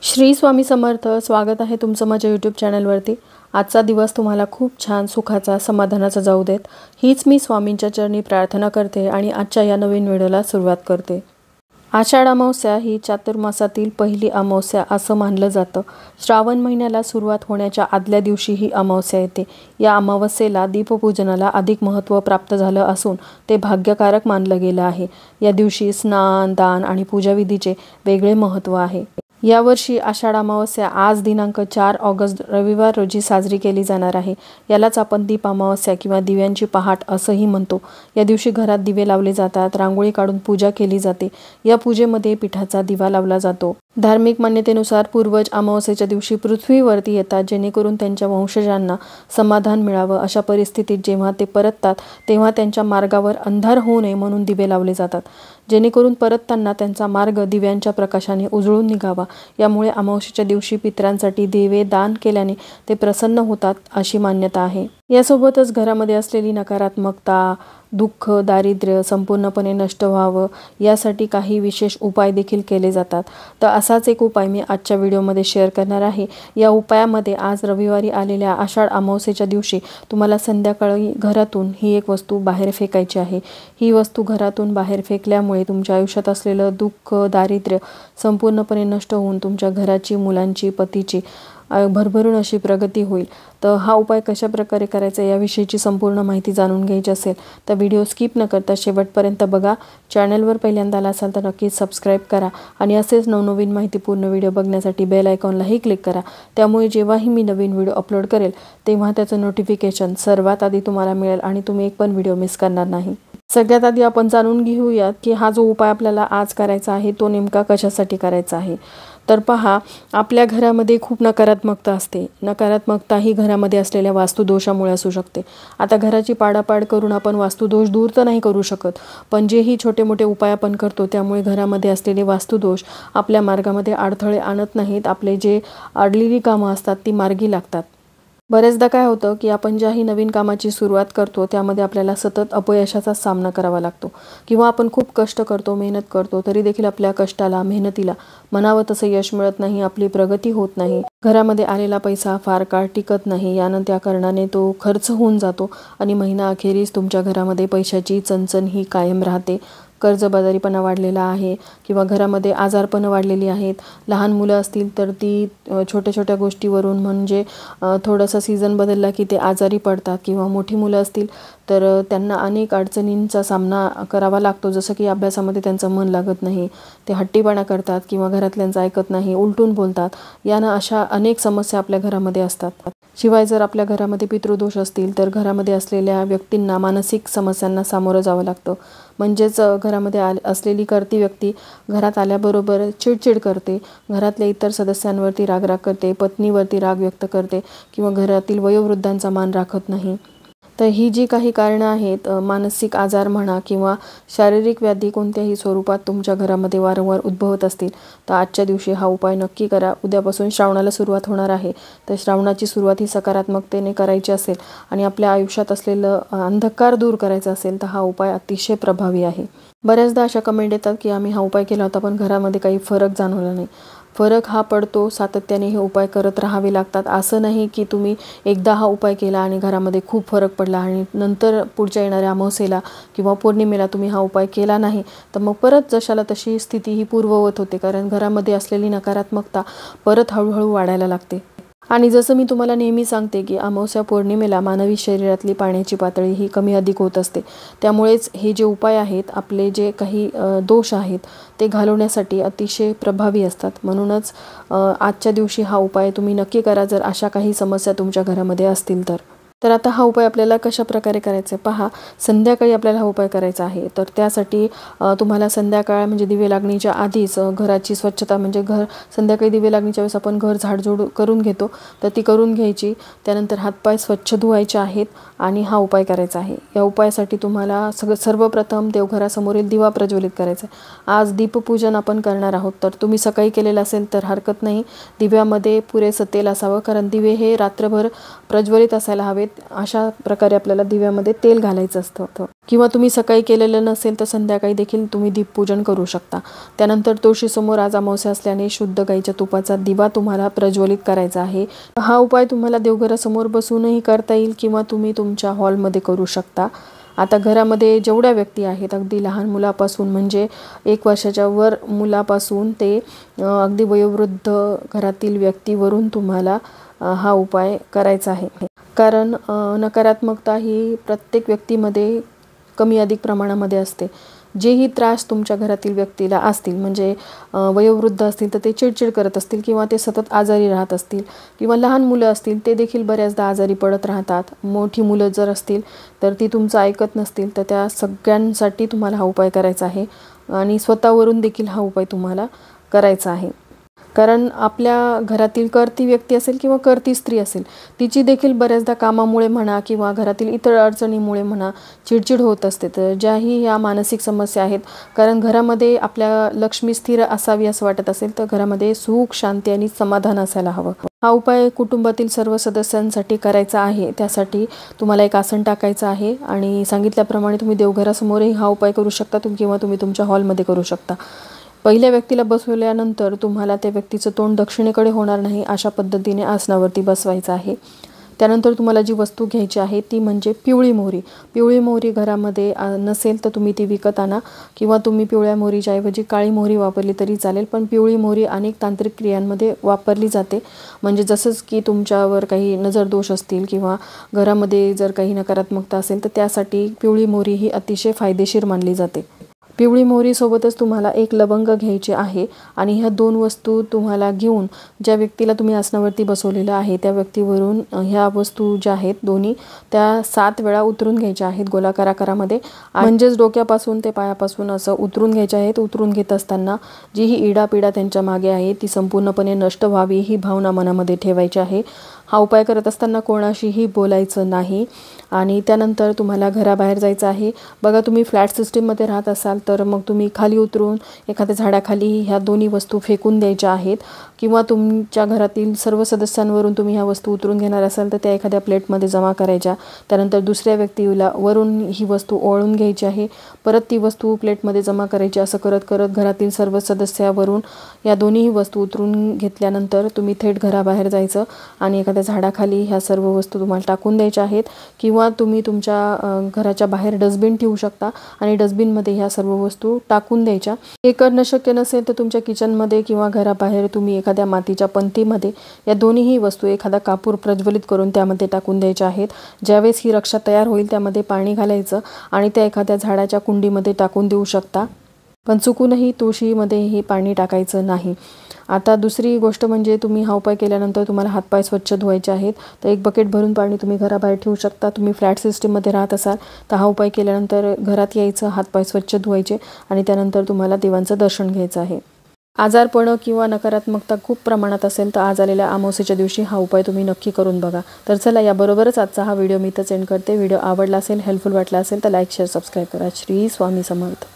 श्री स्वामी समर्थ. स्वागत आहे तुमचं माझ्या यूट्यूब चॅनलवरती. आजचा दिवस तुम्हाला खूप छान सुखाचा समाधानाचा जाऊ देत, हीच मी स्वामींच्या चरणी प्रार्थना करते आणि आजच्या या नवीन व्हिडिओला सुरुवात करते. आषाढ अमावस्या ही चातुर्मासातील पहिली अमावस्या असं मानलं जातं. श्रावण महिन्याला सुरुवात होण्याच्या आदल्या दिवशी ही अमावस्या येते. या अमावस्येला दीपपूजनाला अधिक महत्त्व प्राप्त झालं असून ते भाग्यकारक मानलं गेलं आहे. या दिवशी स्नान, दान आणि पूजाविधीचे वेगळे महत्त्व आहे. यावर्षी आषाढ अमावस्या आज दिनांक 4 ऑगस्ट रविवार रोजी साजरी केली जाणार आहे. यालाच आपण दीप अमावस्या किंवा दिव्यांची पहाट असंही म्हणतो. या दिवशी घरात दिवे लावले जातात, रांगोळी काढून पूजा केली जाते. या पूजेमध्ये पिठाचा दिवा लावला जातो. धार्मिक मान्यतेनुसार पूर्वज अमावस्येच्या दिवशी पृथ्वीवरती येतात, जेणेकरून त्यांच्या वंशजांना समाधान मिळावं. अशा परिस्थितीत जेव्हा ते परततात तेव्हा त्यांच्या मार्गावर अंधार होऊ नये म्हणून दिवे लावले जातात, जेणेकरून परतताना त्यांचा मार्ग दिव्यांच्या प्रकाशाने उजळून निघावा. यामुळे अमावस्येच्या दिवशी पितरांसाठी दिवे दान केल्याने ते प्रसन्न होतात अशी मान्यता आहे. यासोबतच घरामध्ये असलेली नकारात्मकता, दुःख, दारिद्र्य संपूर्णपणे नष्ट व्हावं यासाठी काही विशेष उपाय देखील केले जातात. तर असाच एक उपाय मी आजच्या व्हिडिओमध्ये शेअर करणार आहे. या उपायामध्ये आज रविवारी आलेल्या आषाढ अमावस्येच्या दिवशी तुम्हाला संध्याकाळी घरातून ही एक वस्तू बाहेर फेकायची आहे. ही वस्तू घरातून बाहेर फेकल्यामुळे तुमच्या आयुष्यात असलेलं दुःख, दारिद्र्य संपूर्णपणे नष्ट होऊन तुमच्या घराची, मुलांची, पतीची भरभरून अशी प्रगती होईल. तर हा उपाय कशा प्रकारे करायचा याविषयीची संपूर्ण माहिती जाणून घ्यायची असेल तर व्हिडिओ स्किप न करता शेवटपर्यंत बघा. चॅनलवर पहिल्यांदा आला असाल तर नक्कीच सबस्क्राईब करा आणि असेच नवनवीन माहितीपूर्ण व्हिडिओ बघण्यासाठी बेल आयकॉनलाही क्लिक करा. त्यामुळे जेव्हाही मी नवीन व्हिडिओ अपलोड करेल तेव्हा त्याचं नोटिफिकेशन सर्वात आधी तुम्हाला मिळेल आणि तुम्ही एक पण व्हिडिओ मिस करणार नाही. सगळ्यात आधी आपण जाणून घेऊयात की हा जो उपाय आपल्याला आज करायचा आहे तो नेमका कशासाठी करायचा आहे. तर पहा, आपल्या घरामध्ये खूप नकारात्मकता असते. नकारात्मकता ही घरामध्ये असलेल्या वास्तुदोषामुळे असू शकते. आता घराची पाडापाड करून आपण वास्तुदोष दूर तर नाही करू शकत, पण जेही छोटे मोठे उपाय आपण करतो त्यामुळे घरामध्ये असलेले वास्तुदोष आपल्या मार्गामध्ये अडथळे आणत नाहीत. आपले जे अडलेली कामं असतात ती मार्गी लागतात. बरेचदा काय होतं की आपण ज्याही नवीन कामाची सुरुवात करतो त्यामध्ये आपल्याला सतत अपयशाचा सामना करावा लागतो किंवा आपण खूप कष्ट करतो, मेहनत करतो, तरी देखील आपल्या कष्टाला, मेहनतीला म्हणावं तसं यश मिळत नाही, आपली प्रगती होत नाही. घरामध्ये आलेला पैसा फार काळ टिकत नाही. यानं त्या कारणाने तो खर्च होऊन जातो आणि महिना अखेरीस तुमच्या घरामध्ये पैशाची चणचण ही कायम राहते. कर्जबाजारीपणा वाढलेला आहे किंवा घरामध्ये आजारपणं वाढलेली आहेत. लहान मुलं असतील तर ती छोट्या छोट्या गोष्टीवरून म्हणजे थोडासा सीझन बदलला की ते आजारी पडतात किंवा मोठी मुलं असतील तर त्यांना अनेक अडचणींचा सामना करावा लागतो. जसं की अभ्यासामध्ये त्यांचं मन लागत नाही, ते हट्टीपणा करतात किंवा घरातल्यांचं ऐकत नाही, उलटून बोलतात. यानं अशा अनेक समस्या आपल्या घरामध्ये असतात. शिवाय जर आपल्या घरामध्ये पितृदोष असतील तर घरामध्ये असलेल्या व्यक्तींना मानसिक समस्यांना सामोरं जावं लागतं. म्हणजेच घरामध्ये असलेली करती व्यक्ती घरात आल्याबरोबर चिडचिड करते, घरातल्या इतर सदस्यांवरती राग करते, पत्नीवरती राग व्यक्त करते किंवा घरातील वयोवृद्धांचा मान राखत नाही. तर ही जी काही कारणं आहेत, मानसिक आजार म्हणा किंवा शारीरिक व्याधी कोणत्याही स्वरूपात तुमच्या घरामध्ये वारंवार उद्भवत असतील तर आजच्या दिवशी हा उपाय नक्की करा. उद्यापासून श्रावणाला सुरुवात होणार आहे, तर श्रावणाची सुरुवात ही सकारात्मकतेने करायची असेल आणि आपल्या आयुष्यात असलेलं अंधकार दूर करायचा असेल तर हा उपाय अतिशय प्रभावी आहे. बऱ्याचदा अशा कमेंट येतात की आम्ही हा उपाय केला होता पण घरामध्ये काही फरक जाणवला नाही. फरक हा पडतो, सातत्याने हे उपाय करत राहावे लागतात. असं नाही की तुम्ही एकदा हा उपाय केला आणि घरामध्ये खूप फरक पडला आणि नंतर पुढच्या येणाऱ्या अमावस्येला किंवा पौर्णिमेला तुम्ही हा उपाय केला नाही तर मग परत जशाला तशी स्थिती ही पूर्ववत होते, कारण घरामध्ये असलेली नकारात्मकता परत हळूहळू वाढायला लागते. आणि जसं मी तुम्हाला नेहमी सांगते की अमावस्या पौर्णिमेला मानवी शरीरातली पाण्याची पातळी ही कमी अधिक होत असते. त्यामुळेच हे जे उपाय आहेत, आपले जे काही दोष आहेत ते घालवण्यासाठी अतिशय प्रभावी असतात. म्हणूनच आजच्या दिवशी हा उपाय तुम्ही नक्की करा जर अशा काही समस्या तुमच्या घरामध्ये असतील तर. तर आता हा उपाय आपल्याला कशा प्रकारे करायचा आहे पहा. संध्याकाळी आपल्याला हा उपाय करायचा आहे. तर त्यासाठी तुम्हाला संध्याकाळ म्हणजे दिवे लागणीच्या आधीच घराची स्वच्छता, म्हणजे संध्याकाळी दिवे लागणीच्या वेळेस आपण घर झाडझूड करून घेतो तर ती करून घ्यायची. त्यानंतर हातपाय स्वच्छ धुवायचे आहेत आणि हा उपाय करायचा आहे. या उपायासाठी तुम्हाला सर्वप्रथम देवघरासमोरील दिवा प्रज्वलित करायचा आहे. आज दीपपूजन आपण करणार आहोत, तर तुम्ही सकाळी केलेलं असेल तर हरकत नाही. दिव्यामध्ये पुरेसं तेल असावं, कारण दिवे हे रात्रभर प्रज्वलित असायला हवेत. अशा प्रकारे आपल्याला दिव्यामध्ये तेल घालायचं असतं किंवा तुम्ही सकाळी केलेलं नसेल तर संध्याकाळी देखील तुम्ही दीपपूजन करू शकता। त्यानंतर तुळशीसमोर आज अमावस्या असल्याने शुद्ध गाईच्या तुपाचा दिवा तुम्हाला प्रज्वलित करायचा आहे। हा उपाय तुम्हाला देवघरासमोर बसूनही करता येईल किंवा तुम्ही तुमच्या हॉलमध्ये करू शकता। आता घरामध्ये जेवढ्या व्यक्ती आहेत, अगदी लहान मुलापासून म्हणजे 1 वर्षाच्या वर मुलापासून ते अगदी वयोवृद्ध घरातील व्यक्तीवरून तुम्हाला हा उपाय करायचा आहे। कारण नकारात्मकता ही प्रत्येक व्यक्तीमध्ये कमी अधिक प्रमाणामध्ये असते। जेही त्रास तुमच्या घरातील व्यक्तीला असतील, म्हणजे वयोवृद्ध असतील तर ते चिडचिड करत असतील किंवा ते सतत आजारी राहत असतील किंवा लहान मुलं असतील ते देखील बऱ्याचदा आजारी पडत राहतात। मोठी मुलं जर असतील तर ती तुमचं ऐकत नसतील, तर त्या सगळ्यांसाठी तुम्हाला हा उपाय करायचा आहे आणि स्वतःवरून देखील हा उपाय तुम्हाला करायचा आहे। कारण आपल्या घरातील करती व्यक्ती असेल किंवा करती स्त्री असेल, तिची देखील बऱ्याचदा कामामुळे म्हणा किंवा घरातील इतर अडचणीमुळे म्हणा चिडचिड होत असते। तर ज्याही ह्या मानसिक समस्या आहेत, कारण घरामध्ये आपल्या लक्ष्मी स्थिर असावी असं वाटत असेल तर घरामध्ये सुख, शांती आणि समाधान असायला हवं। हा उपाय कुटुंबातील सर्व सदस्यांसाठी करायचा आहे। त्यासाठी तुम्हाला एक आसन टाकायचं आहे आणि सांगितल्याप्रमाणे तुम्ही देवघरासमोरही हा उपाय करू शकता किंवा तुम्ही तुमच्या हॉलमध्ये करू शकता। पहिल्या व्यक्तीला बसवल्यानंतर तुम्हाला त्या व्यक्तीचं तोंड दक्षिणेकडे होणार नाही अशा पद्धतीने आसनावरती बसवायचं आहे। त्यानंतर तुम्हाला जी वस्तू घ्यायची आहे ती म्हणजे पिवळी मोहरी। पिवळी मोहरी घरामध्ये नसेल तर तुम्ही ती विकत आणा किंवा तुम्ही पिवळ्या मोहरीच्या ऐवजी काळी मोहरी वापरली तरी चालेल, पण पिवळी मोहरी अनेक तांत्रिक क्रियांमध्ये वापरली जाते। म्हणजे जसंच की तुमच्यावर काही नजर दोष असतील किंवा घरामध्ये जर काही नकारात्मकता असेल तर त्यासाठी पिवळी मोहरी ही अतिशय फायदेशीर मानली जाते। पिवळी मोहरी सोबतच तुम्हाला एक लवंग घ्यायचे आहे आणि ह्या 2 वस्तू तुम्हाला घेऊन ज्या व्यक्तीला तुम्ही आसनावरती बसवलेलं आहे त्या व्यक्तीवरून ह्या वस्तू ज्या आहेत दोन्ही त्या 7 वेळा उतरून घ्यायच्या आहेत गोलाकार आकारामध्ये। म्हणजेच डोक्यापासून ते पायापासून असं उतरून घ्यायच्या आहेत। उतरून घेत असताना जी ही इडापिडा त्यांच्या मागे आहे ती संपूर्णपणे नष्ट व्हावी ही भावना मनामध्ये ठेवायची आहे। हा उपाय करत असताना कोणाशीही बोलायचं नाही आणि त्यानंतर तुम्हाला घराबाहेर जायचं आहे। बघा, तुम्ही फ्लॅट सिस्टीममध्ये राहत असाल तर मग तुम्ही खाली उतरून एखाद्या झाडाखाली ह्या दोन्ही वस्तू फेकून द्यायच्या आहेत किंवा तुमच्या घरातील सर्व सदस्यांवरून तुम्ही ह्या वस्तू उतरून घेणार असाल तर त्या एखाद्या प्लेटमध्ये जमा करायच्या। त्यानंतर दुसऱ्या व्यक्तीला वरून ही वस्तू ओळून घ्यायची आहे, परत ती वस्तू प्लेटमध्ये जमा करायची। असं करत करत घरातील सर्व सदस्यावरून या दोन्ही वस्तू उतरून घेतल्यानंतर तुम्ही थेट घराबाहेर जायचं आणि एखाद्या झाडाखाली ह्या सर्व वस्तू तुम्हाला टाकून द्यायच्या आहेत किंवा तुम्ही तुमच्या घराच्या बाहेर डस्टबिन ठेवू शकता आणि डस्टबिनमध्ये ह्या सर्व वस्तू टाकून द्यायच्या। हे करणं शक्य नसेल तर तुमच्या किचनमध्ये किंवा घराबाहेर तुम्ही एखाद्या मातीच्या पंतीमध्ये या दोन्हीही वस्तू एखादा कापूर प्रज्वलित करून त्यामध्ये टाकून द्यायच्या आहेत। ज्यावेळेस ही रक्षा तयार होईल त्यामध्ये पाणी घालायचं आणि त्या एखाद्या झाडाच्या कुंडीमध्ये टाकून देऊ शकता, पण चुकूनही तुळशीमध्ये हे पाणी टाकायचं नाही। आता दुसरी गोष्ट म्हणजे तुम्ही हा उपाय केल्यानंतर तुम्हाला हातपाय स्वच्छ धुवायचे आहेत, तर 1 बकेट भरून पाणी तुम्ही घराबाहेर ठेवू शकता। तुम्ही फ्लॅट सिस्टीममध्ये राहत असाल तर हा उपाय केल्यानंतर घरात यायचं, हातपाय स्वच्छ धुवायचे आणि त्यानंतर तुम्हाला देवांचं दर्शन घ्यायचं आहे। आजारपण किंवा नकारात्मकता खूप प्रमाणात असेल तर आज आलेल्या अमावस्येच्या दिवशी हा उपाय तुम्ही नक्की करून बघा। तर चला, याबरोबरच आजचा हा व्हिडिओ मी इथंच एंड करते। व्हिडिओ आवडला असेल, हेल्पफुल वाटला असेल तर लाईक, शेअर, सबस्क्राईब करा। श्री स्वामी समर्थ।